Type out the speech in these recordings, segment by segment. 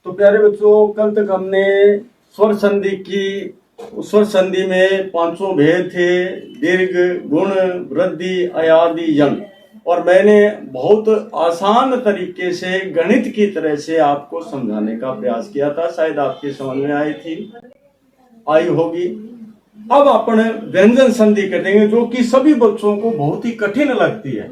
तो प्यारे बच्चों, कल तक हमने स्वर संधि की। स्वर संधि में पांचों भेद थे: दीर्घ, गुण, वृद्धि, अयादि, यंग। और मैंने बहुत आसान तरीके से गणित की तरह से आपको समझाने का प्रयास किया था। शायद आपके समझ में आई होगी। अब अपन व्यंजन संधि करेंगे, जो कि सभी बच्चों को बहुत ही कठिन लगती है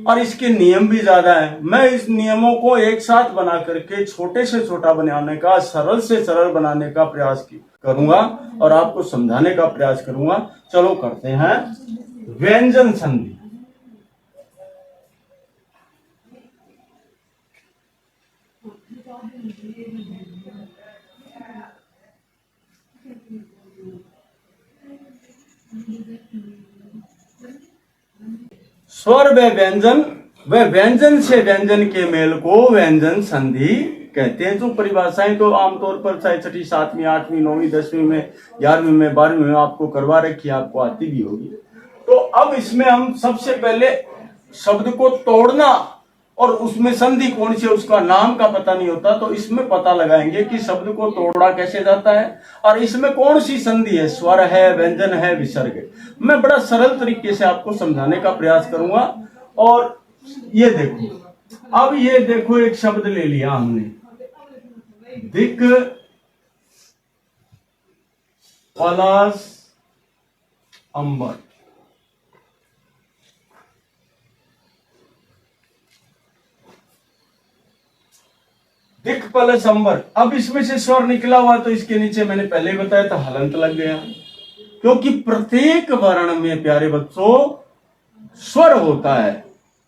और इसके नियम भी ज्यादा है। मैं इस नियमों को एक साथ बना करके छोटे से छोटा बनाने का, सरल से सरल बनाने का प्रयास करूंगा और आपको समझाने का प्रयास करूंगा। चलो करते हैं व्यंजन संधि। स्वर व व्यंजन से व्यंजन के मेल को व्यंजन संधि कहते हैं। जो परिभाषाएं तो आमतौर पर चाहे छठी, सातवीं, आठवीं, नौवीं, 10वीं में, 11वीं में, 12वीं में आपको करवा रखी है, आपको आती भी होगी। तो अब इसमें हम सबसे पहले शब्द को तोड़ना, और उसमें संधि कौन सी है उसका नाम का पता नहीं होता, तो इसमें पता लगाएंगे कि शब्द को तोड़ा कैसे जाता है और इसमें कौन सी संधि है, स्वर है, व्यंजन है, विसर्ग है। मैं बड़ा सरल तरीके से आपको समझाने का प्रयास करूंगा। और ये देखो, अब ये देखो, एक शब्द ले लिया हमने, दिक, पलाश, अंबर। दिक, पलस, अंबर। अब इसमें से स्वर निकला हुआ, तो इसके नीचे मैंने पहले ही बताया था हलंत लग गया, क्योंकि प्रत्येक वर्ण में प्यारे बच्चों स्वर होता है,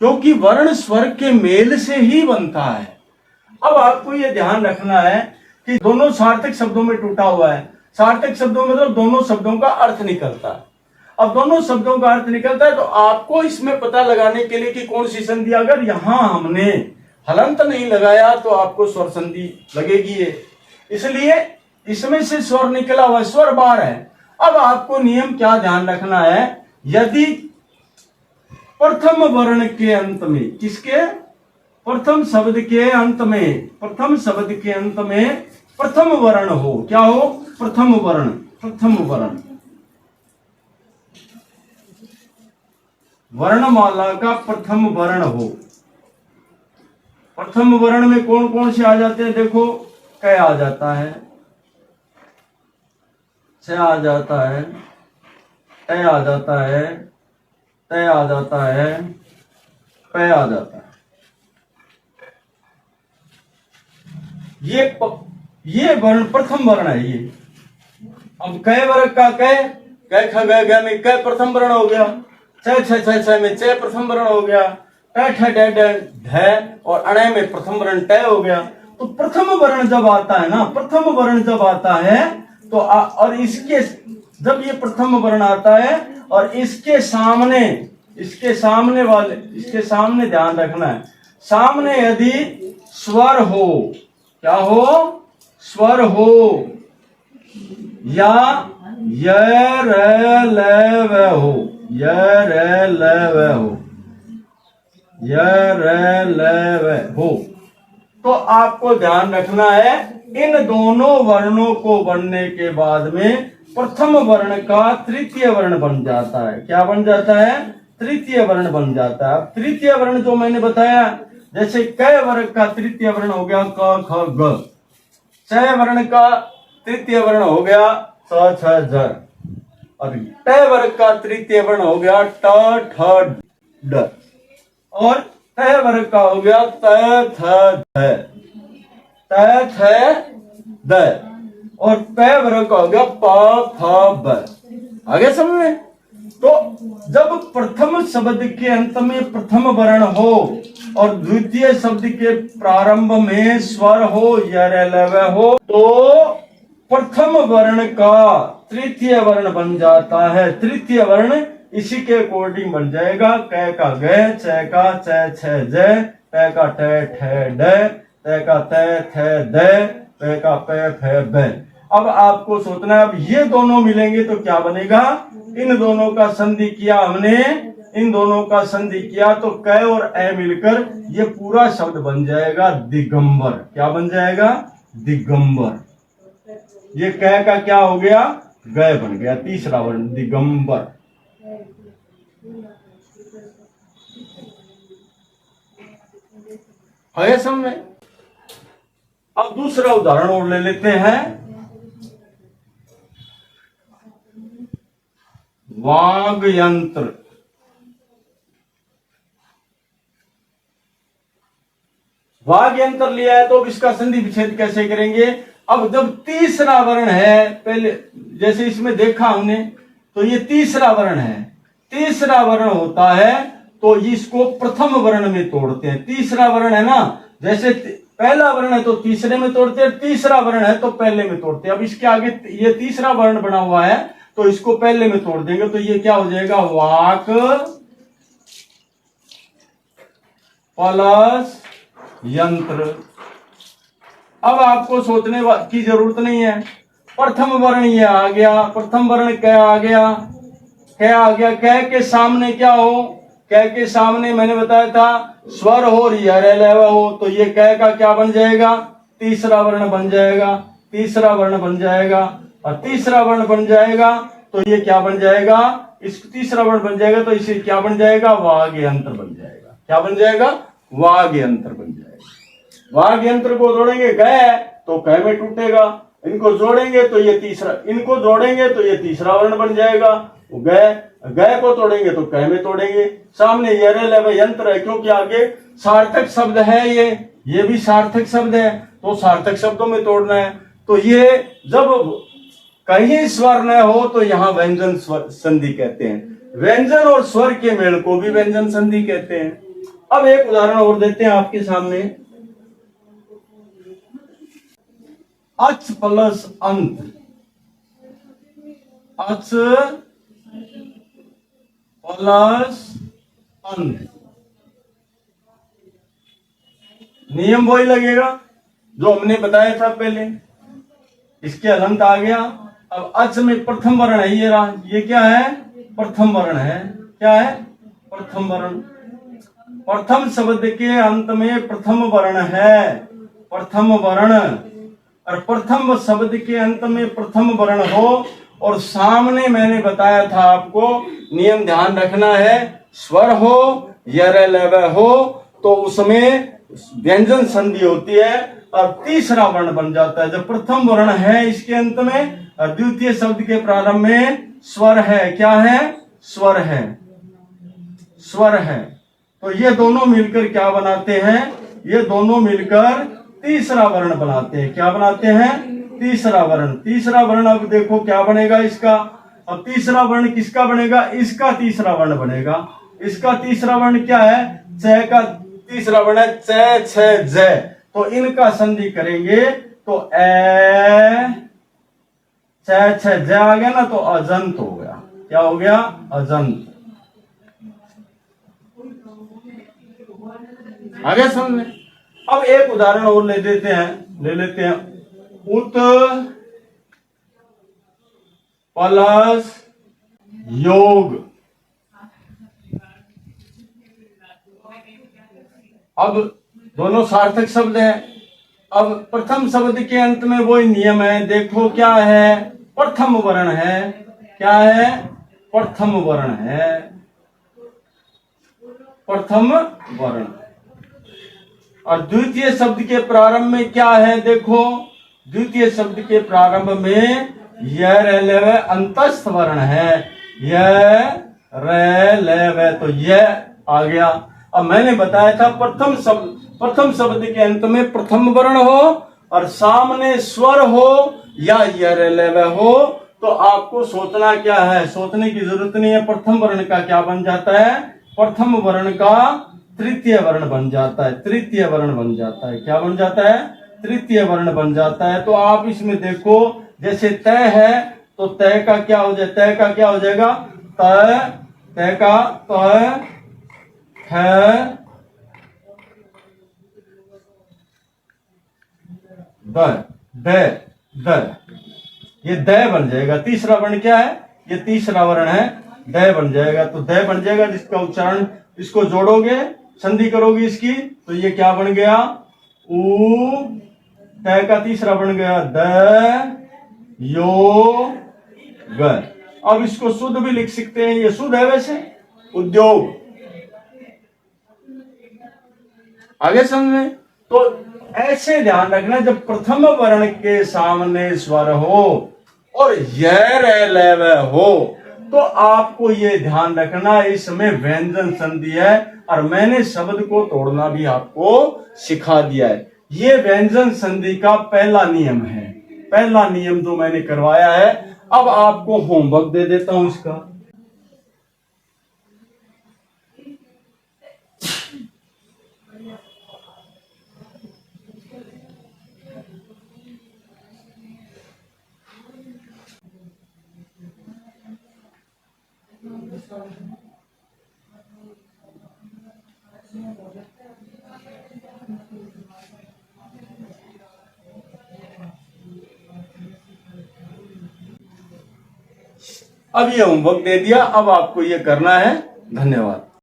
क्योंकि वर्ण स्वर के मेल से ही बनता है। अब आपको यह ध्यान रखना है कि दोनों सार्थक शब्दों में टूटा हुआ है। सार्थक शब्दों में मतलब दोनों शब्दों का अर्थ निकलता है। अब दोनों शब्दों का अर्थ निकलता है, तो आपको इसमें पता लगाने के लिए कि कौन सी संधि, अगर यहां हमने हलंत नहीं लगाया तो आपको स्वर संधि लगेगी है। इसलिए इसमें से स्वर निकला हुआ, स्वर बार है। अब आपको नियम क्या ध्यान रखना है, यदि प्रथम वर्ण के अंत में, किसके, प्रथम शब्द के अंत में, प्रथम शब्द के अंत में प्रथम वर्ण हो, क्या हो, प्रथम वर्ण, प्रथम वर्ण, वर्णमाला का प्रथम वर्ण हो। प्रथम वर्ण में कौन कौन से आ जाते हैं, देखो, क आ जाता है, छ आ जाता है, ट आ जाता है, त आ जाता है, प आ जाता है। ये वर्ण प्रथम वर्ण है। ये अब क वर्ग का क, ख ग घ में क प्रथम वर्ण हो गया, छ छ छ छ में च प्रथम वर्ण हो गया, ट ठ ड ढ और अण में प्रथम वर्ण ट हो गया। तो प्रथम वर्ण जब आता है ना, प्रथम वर्ण जब आता है तो और इसके, जब ये प्रथम वर्ण आता है और इसके सामने ध्यान रखना है, सामने यदि स्वर हो, क्या हो, स्वर हो, या य र ल व हो, य र ल व हो, य र ल व हो, तो आपको ध्यान रखना है इन दोनों वर्णों को बनने के बाद में प्रथम वर्ण का तृतीय वर्ण बन जाता है। क्या बन जाता है, तृतीय वर्ण बन जाता है। अब तृतीय वर्ण जो मैंने बताया, जैसे क वर्ग का तृतीय वर्ण हो गया क ख ग, छ वर्ण का तृतीय वर्ण हो गया स छ झ, और ट वर्ग का तृतीय वर्ण हो गया ट ठ ड, और त वर्ग का हो गया त थ ध, त थ द, और प वर्ग का हो गया प फ ब। आगे समझ में? तो जब प्रथम शब्द के अंत में प्रथम वर्ण हो और द्वितीय शब्द के प्रारंभ में स्वर हो या लव हो, तो प्रथम वर्ण का तृतीय वर्ण बन जाता है। तृतीय वर्ण इसी के अकॉर्डिंग बन जाएगा, क का ग, छ का छ छ ज, प का ट ठ ड, त का त थ द, प का प फ ब। अब आपको सोचना है, अब ये दोनों मिलेंगे तो क्या बनेगा, इन दोनों का संधि किया हमने, इन दोनों का संधि किया तो क और ए मिलकर ये पूरा शब्द बन जाएगा दिगंबर। क्या बन जाएगा, दिगंबर। ये कै का क्या हो गया, गय बन गया, तीसरा वर्ण दिगंबर। है समझ। अब दूसरा उदाहरण और ले लेते हैं। वाग यंत्र। वाग यंत्र लिया है तो अब इसका संधि विच्छेद कैसे करेंगे। अब जब तीसरा वर्ण है, पहले जैसे इसमें देखा हमने, तो ये तीसरा वर्ण है, तीसरा वर्ण होता है तो इसको प्रथम वर्ण में तोड़ते हैं। तीसरा वर्ण है ना, जैसे पहला वर्ण है तो तीसरे में तोड़ते हैं, तीसरा वर्ण है तो पहले में तोड़ते हैं। अब इसके आगे ये तीसरा वर्ण बना हुआ है तो इसको पहले में तोड़ देंगे तो ये क्या हो जाएगा, वाक प्लस यंत्र। अब आपको सोचने की जरूरत नहीं है, प्रथम वर्ण ये आ गया, प्रथम वर्ण क्या आ गया, क्या आ गया, कै के सामने क्या हो, कै के सामने मैंने बताया था स्वर हो और यह हो, तो ये कै का क्या बन जाएगा, तीसरा वर्ण बन जाएगा, तीसरा वर्ण बन जाएगा, और तीसरा वर्ण बन जाएगा तो ये क्या बन जाएगा, इस तीसरा वर्ण बन जाएगा तो इसे क्या बन जाएगा, वाग्य यंत्र बन जाएगा। क्या बन जाएगा, वाग्य यंत्र बन जाएगा। वाग्य यंत्र को जोड़ेंगे गए तो कै में टूटेगा, इनको जोड़ेंगे तो ये तीसरा, इनको जोड़ेंगे तो ये तीसरा वर्ण बन जाएगा। गए, गए को तोड़ेंगे तो कै में तोड़ेंगे। सामने यंत्र है क्योंकि आगे सार्थक शब्द है, ये भी सार्थक शब्द है तो सार्थक शब्दों में तोड़ना है। तो ये जब कहीं स्वर न हो तो यहां व्यंजन संधि कहते हैं। व्यंजन और स्वर के मेल को भी व्यंजन संधि कहते हैं। अब एक उदाहरण और देते हैं आपके सामने। अच प्लस अंत, अच प्लस अंत, नियम वही लगेगा जो हमने बताया था पहले। इसके हलंत आ गया। अब अच में प्रथम वर्ण है, ये रहा, ये क्या है, प्रथम वर्ण है। क्या है, प्रथम वर्ण। प्रथम शब्द के अंत में प्रथम वर्ण है, प्रथम वर्ण। और प्रथम शब्द के अंत में प्रथम वर्ण हो और सामने मैंने बताया था आपको, नियम ध्यान रखना है, स्वर हो यर लव हो तो उसमें व्यंजन संधि होती है और तीसरा वर्ण बन जाता है। जब प्रथम वर्ण है इसके अंत में और द्वितीय शब्द के प्रारंभ में स्वर है, क्या है, स्वर है, स्वर है, तो ये दोनों मिलकर क्या बनाते हैं, ये दोनों मिलकर तीसरा वर्ण बनाते हैं। क्या बनाते हैं, तीसरा वर्ण। तीसरा वर्ण अब देखो क्या बनेगा इसका। अब तीसरा वर्ण किसका बनेगा, इसका तीसरा वर्ण बनेगा। इसका तीसरा वर्ण क्या है, च का तीसरा वर्ण है, च छ ज। तो इनका संधि करेंगे तो ए छ छ ज आ गया ना, तो अजंत हो गया। क्या हो गया, अजंत। आगे समझ में। अब एक उदाहरण और ले लेते हैं। उत प्लस योग। अब दोनों सार्थक शब्द हैं। अब प्रथम शब्द के अंत में वही नियम है, देखो क्या है, प्रथम वर्ण है। क्या है, प्रथम वर्ण है, प्रथम वर्ण। और द्वितीय शब्द के प्रारंभ में क्या है, देखो द्वितीय शब्द के प्रारंभ में यह अंतस्थ वर्ण है, यह तो यह आ गया। अब मैंने बताया था प्रथम शब्द के अंत में प्रथम वर्ण हो और सामने स्वर हो या यह हो तो आपको सोचना क्या है, सोचने की जरूरत नहीं है। प्रथम वर्ण का क्या बन जाता है, प्रथम वर्ण का तृतीय वर्ण बन जाता है, तृतीय वर्ण बन जाता है। क्या बन जाता है, तृतीय वर्ण बन जाता है। तो आप इसमें देखो, जैसे तय है तो तय का क्या हो जाए, तय का क्या हो जाएगा, तय, तय का तय है द, ये द बन जाएगा। तीसरा वर्ण क्या है, ये तीसरा वर्ण है, द बन जाएगा। तो द बन जाएगा जिसका उच्चारण, इसको जोड़ोगे, संधि करोगे इसकी, तो ये क्या बन गया, उ तय का तीसरा बन गया द यो ग। अब इसको शुद्ध भी लिख सकते हैं, ये शुद्ध है वैसे, उद्योग। आगे समझ में? तो ऐसे ध्यान रखना, जब प्रथम वर्ण के सामने स्वर हो और हो, तो आपको ये ध्यान रखना इसमें व्यंजन संधि है, और मैंने शब्द को तोड़ना भी आपको सिखा दिया है। ये व्यंजन संधि का पहला नियम है, पहला नियम जो मैंने करवाया है। अब आपको होमवर्क दे देता हूं इसका। अब ये होमवर्क दे दिया, अब आपको ये करना है। धन्यवाद।